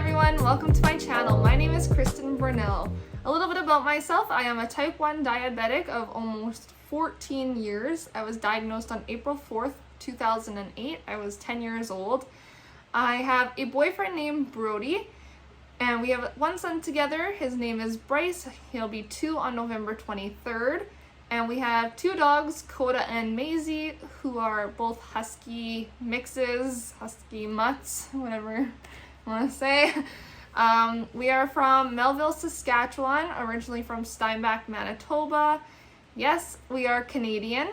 everyone, welcome to my channel. My name is Kristen Brunel. A little bit about myself, I am a type 1 diabetic of almost 14 years. I was diagnosed on April 4th, 2008. I was 10 years old. I have a boyfriend named Brody, and we have one son together. His name is Bryce. He'll be 2 on November 23rd. And we have 2 dogs, Coda and Maisie, who are both husky mixes, husky mutts, whatever I want to say. We are from Melville, Saskatchewan, originally from Steinbach, Manitoba. Yes, we are Canadian.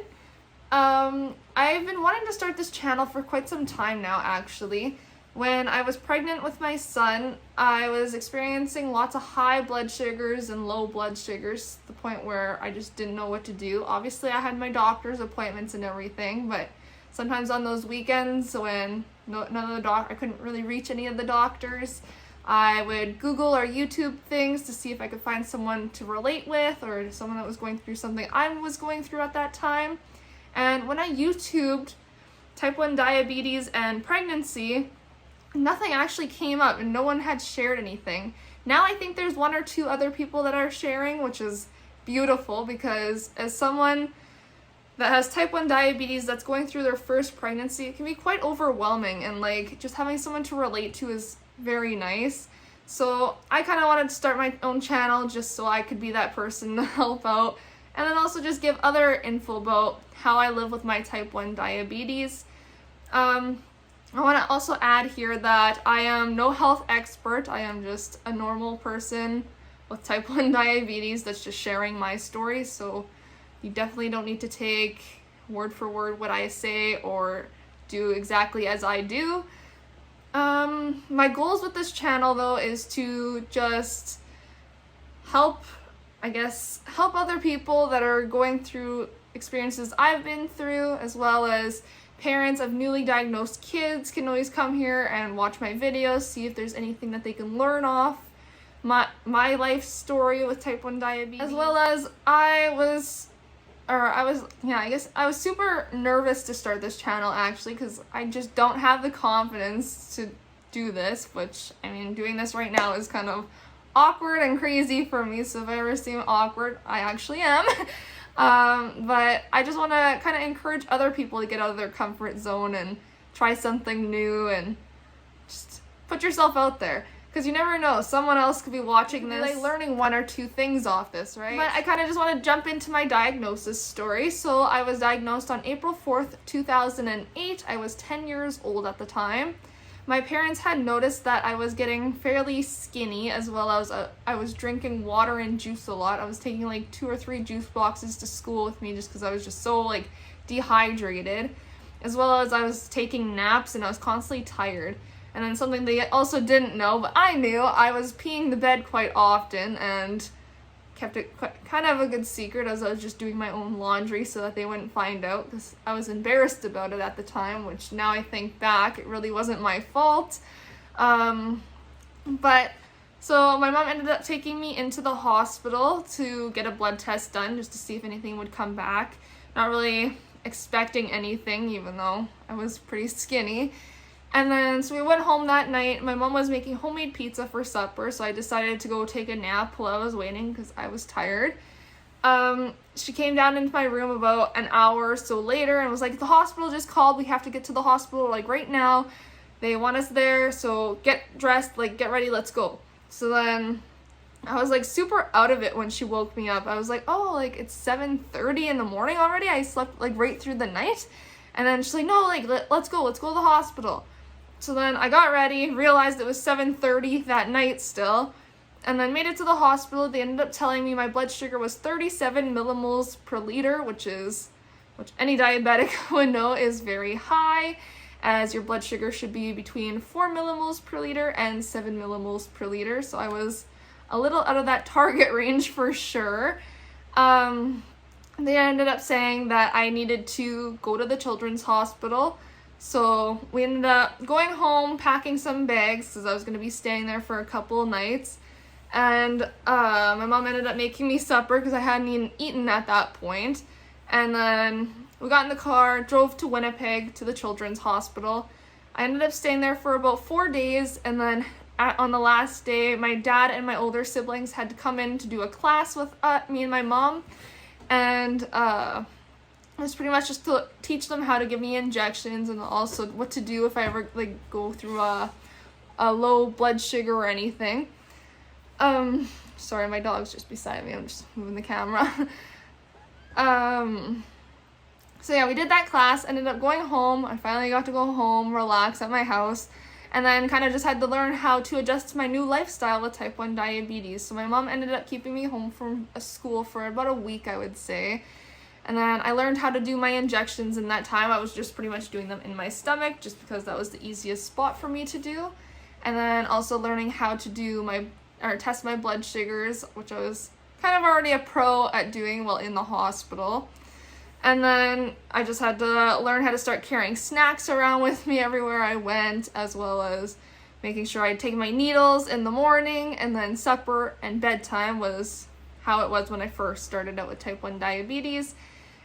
I've been wanting to start this channel for quite some time now, actually. When I was pregnant with my son, I was experiencing lots of high blood sugars and low blood sugars, to the point where I just didn't know what to do. Obviously, I had my doctor's appointments and everything, but sometimes on those weekends when I couldn't really reach any of the doctors, I would Google or YouTube things to see if I could find someone to relate with or someone that was going through something I was going through at that time. And when I YouTubed type 1 diabetes and pregnancy, nothing actually came up and no one had shared anything. Now I think there's 1 or 2 other people that are sharing, which is beautiful, because as someone that has type 1 diabetes that's going through their first pregnancy, it can be quite overwhelming, and like just having someone to relate to is very nice. So I kind of wanted to start my own channel just so I could be that person to help out, and then also just give other info about how I live with my type 1 diabetes. I want to also add here that I am no health expert. I am just a normal person with type 1 diabetes that's just sharing my story, so you definitely don't need to take word for word what I say or do exactly as I do. My goals with this channel, though, is to just help other people that are going through experiences I've been through, as well as parents of newly diagnosed kids can always come here and watch my videos, see if there's anything that they can learn off my life story with type 1 diabetes. As well as I was super nervous to start this channel, actually, because I just don't have the confidence to do this, which, I mean, doing this right now is kind of awkward and crazy for me, so if I ever seem awkward, I actually am. But I just want to kind of encourage other people to get out of their comfort zone and try something new and just put yourself out there. Because you never know, someone else could be watching this, like learning 1 or 2 things off this, right? But I kind of just want to jump into my diagnosis story. So I was diagnosed on April 4th, 2008. I was 10 years old at the time. My parents had noticed that I was getting fairly skinny, as well as I was drinking water and juice a lot. I was taking like 2 or 3 juice boxes to school with me just because I was just so like dehydrated, as well as I was taking naps and I was constantly tired. And then something they also didn't know, but I knew, I was peeing the bed quite often and kept it kind of a good secret as I was just doing my own laundry so that they wouldn't find out, because I was embarrassed about it at the time, which now I think back, it really wasn't my fault. But so my mom ended up taking me into the hospital to get a blood test done just to see if anything would come back. Not really expecting anything, even though I was pretty skinny. And then, so we went home that night. My mom was making homemade pizza for supper, so I decided to go take a nap while I was waiting because I was tired. She came down into my room about an hour or so later and was like, the hospital just called. We have to get to the hospital, like, right now. They want us there, so get dressed, like, get ready, let's go. So then I was, like, super out of it when she woke me up. I was like, oh, like, it's 7:30 in the morning already? I slept, like, right through the night? And then she's like, no, like, let's go to the hospital. So then I got ready, realized it was 7:30 that night still, and then made it to the hospital. They ended up telling me my blood sugar was 37 millimoles per liter, which any diabetic would know is very high, as your blood sugar should be between 4 millimoles per liter and 7 millimoles per liter. So I was a little out of that target range for sure. They ended up saying that I needed to go to the children's hospital. So we ended up going home, packing some bags, because I was going to be staying there for a couple of nights. And my mom ended up making me supper because I hadn't even eaten at that point. And then we got in the car, drove to Winnipeg to the children's hospital. I ended up staying there for about 4 days, and then on the last day, my dad and my older siblings had to come in to do a class with me and my mom, and it was pretty much just to teach them how to give me injections and also what to do if I ever like go through a low blood sugar or anything. Sorry, my dog's just beside me. I'm just moving the camera. So yeah, we did that class, ended up going home. I finally got to go home, relax at my house, and then kind of just had to learn how to adjust to my new lifestyle with type 1 diabetes. So my mom ended up keeping me home from school for about a week, I would say. And then I learned how to do my injections in that time. I was just pretty much doing them in my stomach just because that was the easiest spot for me to do. And then also learning how to test my blood sugars, which I was kind of already a pro at doing while in the hospital. And then I just had to learn how to start carrying snacks around with me everywhere I went, as well as making sure I'd take my needles in the morning, and then supper and bedtime was how it was when I first started out with type 1 diabetes.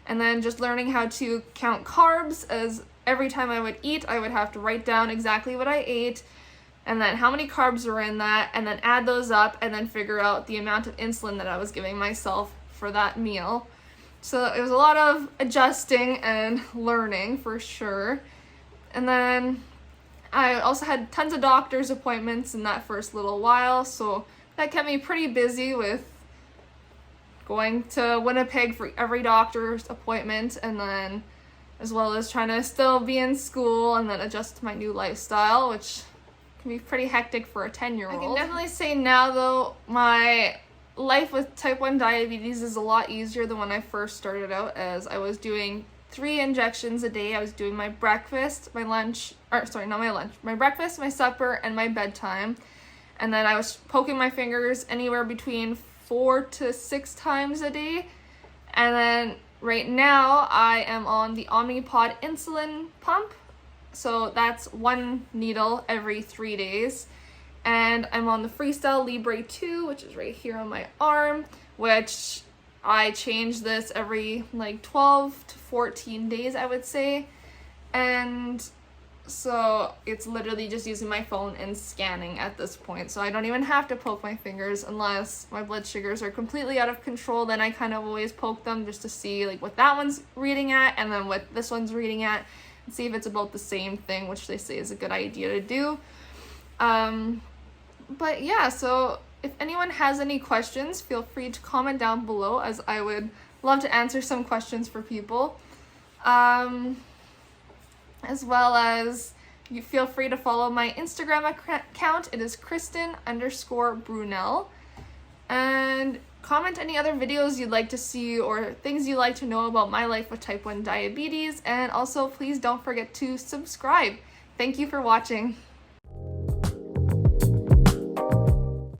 And then just learning how to count carbs, as every time I would eat, I would have to write down exactly what I ate, and then how many carbs were in that, and then add those up, and then figure out the amount of insulin that I was giving myself for that meal. So it was a lot of adjusting and learning for sure. And then I also had tons of doctor's appointments in that first little while, so that kept me pretty busy with going to Winnipeg for every doctor's appointment, and then as well as trying to still be in school and then adjust to my new lifestyle, which can be pretty hectic for a 10-year-old. I can definitely say now though, my life with type 1 diabetes is a lot easier than when I first started out, as I was doing 3 injections a day. I was doing my breakfast, my breakfast, my supper, and my bedtime. And then I was poking my fingers anywhere between 4 to 6 times a day. And then right now I am on the Omnipod insulin pump. So that's 1 needle every 3 days. And I'm on the Freestyle Libre 2, which is right here on my arm, which I change this every like 12 to 14 days, I would say. And so it's literally just using my phone and scanning at this point. So I don't even have to poke my fingers unless my blood sugars are completely out of control. Then I kind of always poke them just to see like what that one's reading at and then what this one's reading at, and see if it's about the same thing, which they say is a good idea to do. But yeah, so if anyone has any questions, feel free to comment down below, as I would love to answer some questions for people. As well as you feel free to follow my Instagram account. It is Kristen_Brunel. And comment any other videos you'd like to see or things you'd like to know about my life with type 1 diabetes. And also please don't forget to subscribe. Thank you for watching.